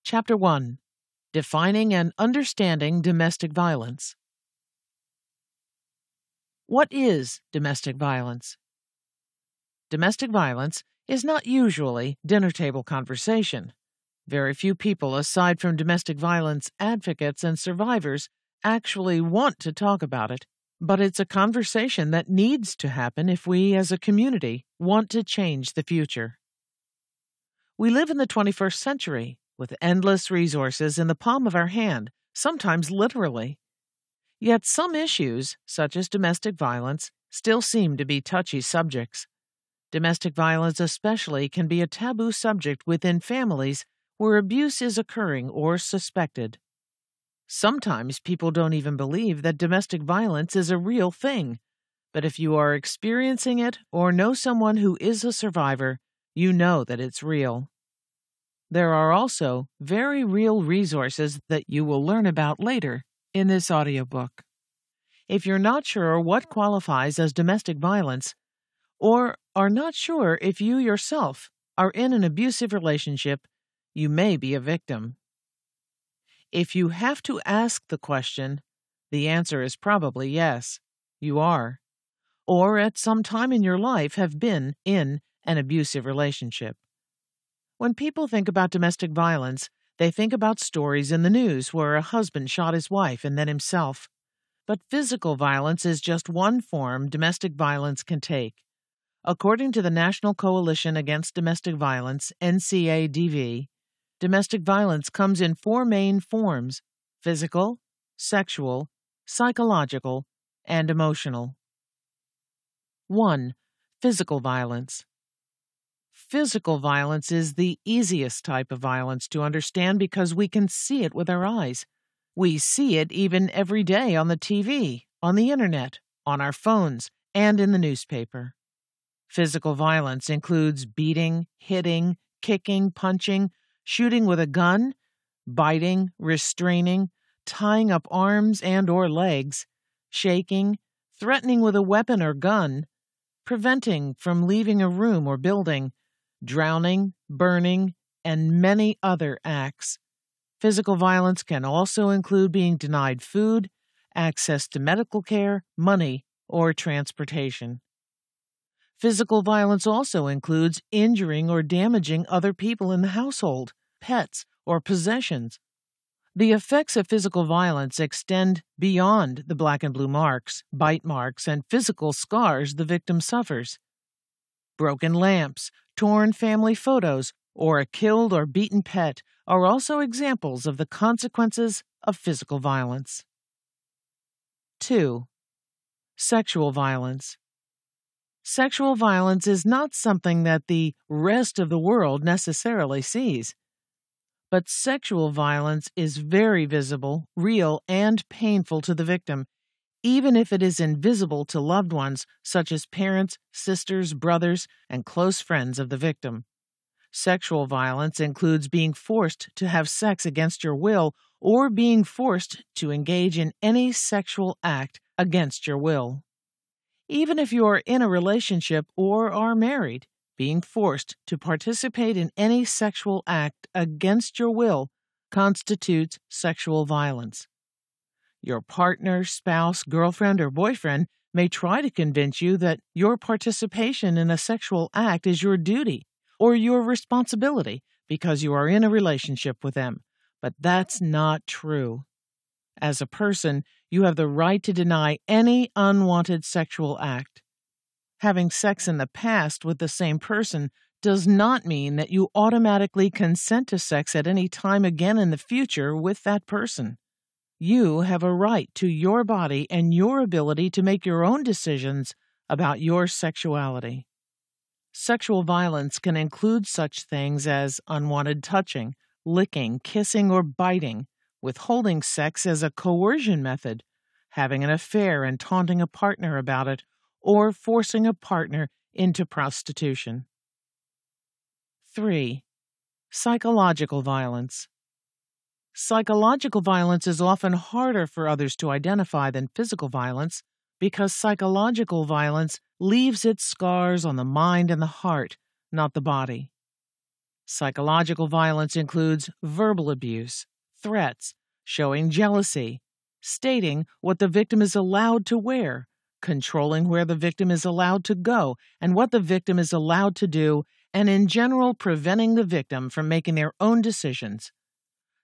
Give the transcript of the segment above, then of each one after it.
Chapter 1. Defining and Understanding Domestic Violence. What is domestic violence? Domestic violence is not usually dinner table conversation. Very few people, aside from domestic violence advocates and survivors, actually want to talk about it. But it's a conversation that needs to happen if we, as a community, want to change the future. We live in the 21st century, with endless resources in the palm of our hand, sometimes literally. Yet some issues, such as domestic violence, still seem to be touchy subjects. Domestic violence especially can be a taboo subject within families where abuse is occurring or suspected. Sometimes people don't even believe that domestic violence is a real thing, but if you are experiencing it or know someone who is a survivor, you know that it's real. There are also very real resources that you will learn about later in this audiobook. If you're not sure what qualifies as domestic violence, or are not sure if you yourself are in an abusive relationship, you may be a victim. If you have to ask the question, the answer is probably yes, you are, or at some time in your life have been in an abusive relationship. When people think about domestic violence, they think about stories in the news where a husband shot his wife and then himself. But physical violence is just one form domestic violence can take. According to the National Coalition Against Domestic Violence, NCADV, domestic violence comes in four main forms: physical, sexual, psychological, and emotional. 1. Physical violence. Physical violence is the easiest type of violence to understand because we can see it with our eyes. We see it even every day on the TV, on the internet, on our phones, and in the newspaper. Physical violence includes beating, hitting, kicking, punching, shooting with a gun, biting, restraining, tying up arms and or legs, shaking, threatening with a weapon or gun, preventing from leaving a room or building, drowning, burning, and many other acts. Physical violence can also include being denied food, access to medical care, money, or transportation. Physical violence also includes injuring or damaging other people in the household, pets, or possessions. The effects of physical violence extend beyond the black and blue marks, bite marks, and physical scars the victim suffers. Broken lamps, torn family photos, or a killed or beaten pet are also examples of the consequences of physical violence. 2. Sexual violence. Sexual violence is not something that the rest of the world necessarily sees. But sexual violence is very visible, real, and painful to the victim, even if it is invisible to loved ones such as parents, sisters, brothers, and close friends of the victim. Sexual violence includes being forced to have sex against your will or being forced to engage in any sexual act against your will. Even if you are in a relationship or are married, being forced to participate in any sexual act against your will constitutes sexual violence. Your partner, spouse, girlfriend, or boyfriend may try to convince you that your participation in a sexual act is your duty or your responsibility because you are in a relationship with them, but that's not true. As a person, you have the right to deny any unwanted sexual act. Having sex in the past with the same person does not mean that you automatically consent to sex at any time again in the future with that person. You have a right to your body and your ability to make your own decisions about your sexuality. Sexual violence can include such things as unwanted touching, licking, kissing, or biting, withholding sex as a coercion method, having an affair and taunting a partner about it, or forcing a partner into prostitution. 3. Psychological violence. Psychological violence is often harder for others to identify than physical violence because psychological violence leaves its scars on the mind and the heart, not the body. Psychological violence includes verbal abuse, threats, showing jealousy, stating what the victim is allowed to wear, controlling where the victim is allowed to go and what the victim is allowed to do, and in general preventing the victim from making their own decisions.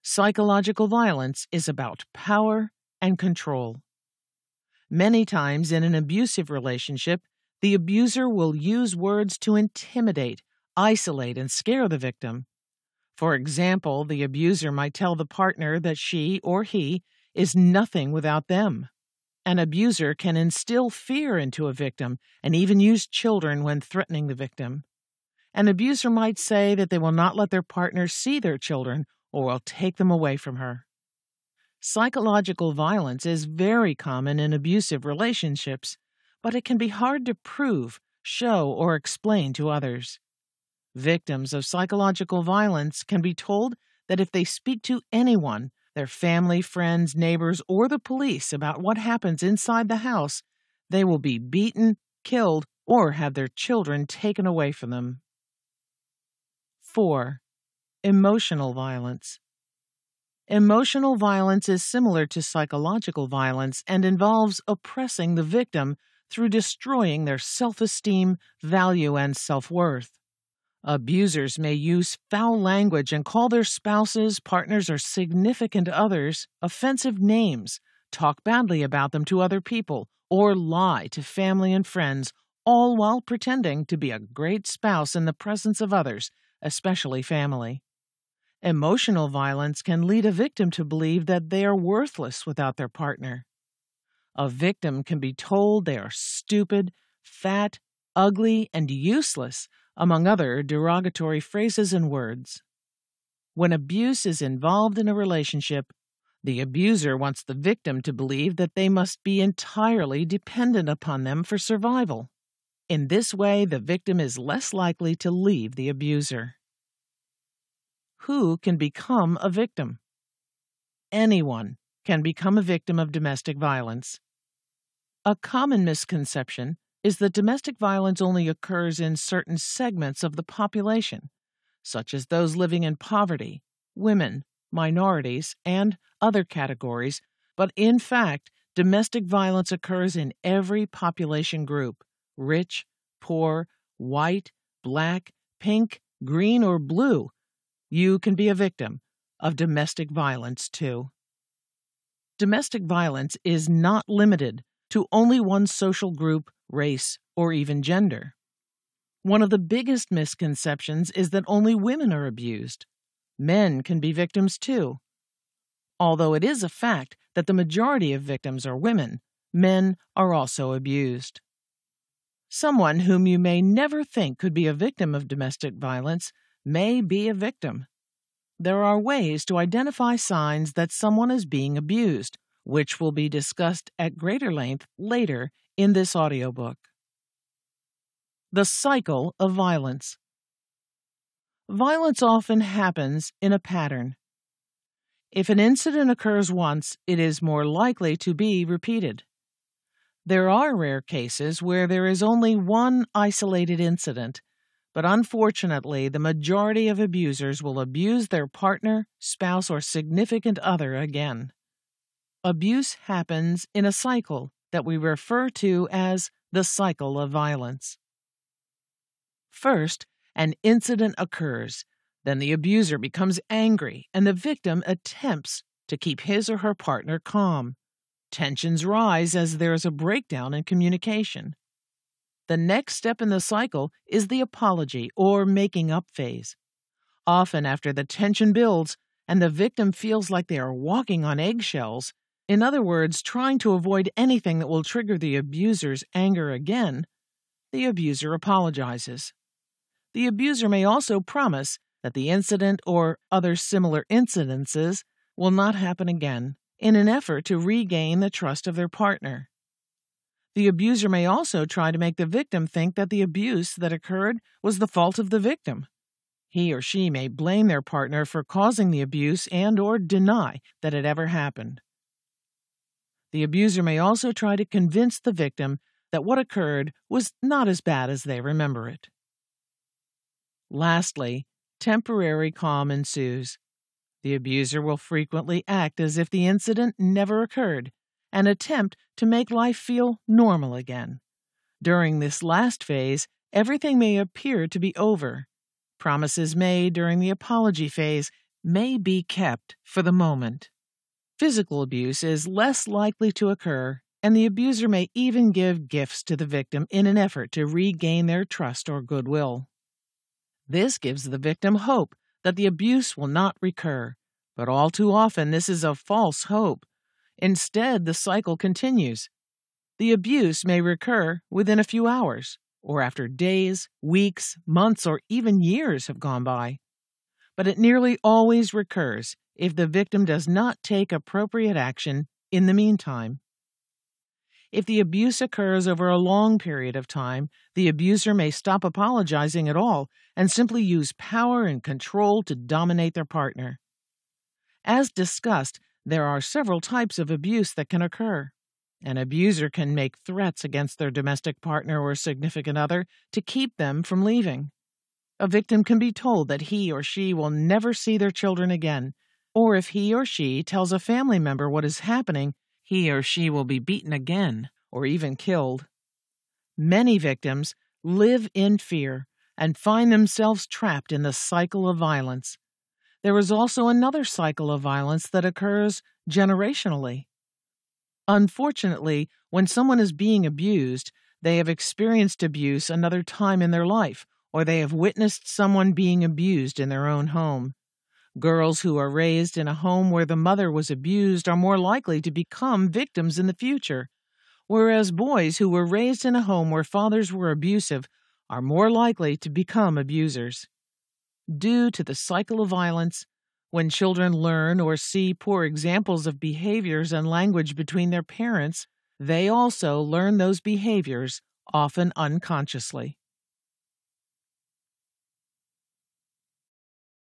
Psychological violence is about power and control. Many times in an abusive relationship, the abuser will use words to intimidate, isolate, and scare the victim. For example, the abuser might tell the partner that she or he is nothing without them. An abuser can instill fear into a victim and even use children when threatening the victim. An abuser might say that they will not let their partner see their children or will take them away from her. Psychological violence is very common in abusive relationships, but it can be hard to prove, show, or explain to others. Victims of psychological violence can be told that if they speak to anyone, their family, friends, neighbors, or the police about what happens inside the house, they will be beaten, killed, or have their children taken away from them. 4. Emotional violence. Emotional violence is similar to psychological violence and involves oppressing the victim through destroying their self-esteem, value, and self-worth. Abusers may use foul language and call their spouses, partners, or significant others offensive names, talk badly about them to other people, or lie to family and friends, all while pretending to be a great spouse in the presence of others, especially family. Emotional violence can lead a victim to believe that they are worthless without their partner. A victim can be told they are stupid, fat, ugly, and useless, among other derogatory phrases and words. When abuse is involved in a relationship, the abuser wants the victim to believe that they must be entirely dependent upon them for survival. In this way, the victim is less likely to leave the abuser. Who can become a victim? Anyone can become a victim of domestic violence. A common misconception is that domestic violence only occurs in certain segments of the population, such as those living in poverty, women, minorities, and other categories, but in fact, domestic violence occurs in every population group: rich, poor, white, black, pink, green, or blue. You can be a victim of domestic violence too. Domestic violence is not limited to only one social group, race, or even gender. One of the biggest misconceptions is that only women are abused. Men can be victims too. Although it is a fact that the majority of victims are women, men are also abused. Someone whom you may never think could be a victim of domestic violence may be a victim. There are ways to identify signs that someone is being abused, which will be discussed at greater length later in this audiobook. The cycle of violence. Violence often happens in a pattern. If an incident occurs once, it is more likely to be repeated. There are rare cases where there is only one isolated incident, but unfortunately, the majority of abusers will abuse their partner, spouse, or significant other again. Abuse happens in a cycle that we refer to as the cycle of violence. First, an incident occurs. Then the abuser becomes angry, and the victim attempts to keep his or her partner calm. Tensions rise as there is a breakdown in communication. The next step in the cycle is the apology or making up phase. Often after the tension builds and the victim feels like they are walking on eggshells, in other words, trying to avoid anything that will trigger the abuser's anger again, the abuser apologizes. The abuser may also promise that the incident or other similar incidences will not happen again in an effort to regain the trust of their partner. The abuser may also try to make the victim think that the abuse that occurred was the fault of the victim. He or she may blame their partner for causing the abuse and/or deny that it ever happened. The abuser may also try to convince the victim that what occurred was not as bad as they remember it. Lastly, temporary calm ensues. The abuser will frequently act as if the incident never occurred and attempt to make life feel normal again. During this last phase, everything may appear to be over. Promises made during the apology phase may be kept for the moment. Physical abuse is less likely to occur, and the abuser may even give gifts to the victim in an effort to regain their trust or goodwill. This gives the victim hope that the abuse will not recur, but all too often this is a false hope. Instead, the cycle continues. The abuse may recur within a few hours, or after days, weeks, months, or even years have gone by. But it nearly always recurs if the victim does not take appropriate action in the meantime. If the abuse occurs over a long period of time, the abuser may stop apologizing at all and simply use power and control to dominate their partner. As discussed, there are several types of abuse that can occur. An abuser can make threats against their domestic partner or significant other to keep them from leaving. A victim can be told that he or she will never see their children again, or if he or she tells a family member what is happening, he or she will be beaten again or even killed. Many victims live in fear and find themselves trapped in the cycle of violence. There is also another cycle of violence that occurs generationally. Unfortunately, when someone is being abused, they have experienced abuse another time in their life, or they have witnessed someone being abused in their own home. Girls who are raised in a home where the mother was abused are more likely to become victims in the future, whereas boys who were raised in a home where fathers were abusive are more likely to become abusers. Due to the cycle of violence, when children learn or see poor examples of behaviors and language between their parents, they also learn those behaviors, often unconsciously.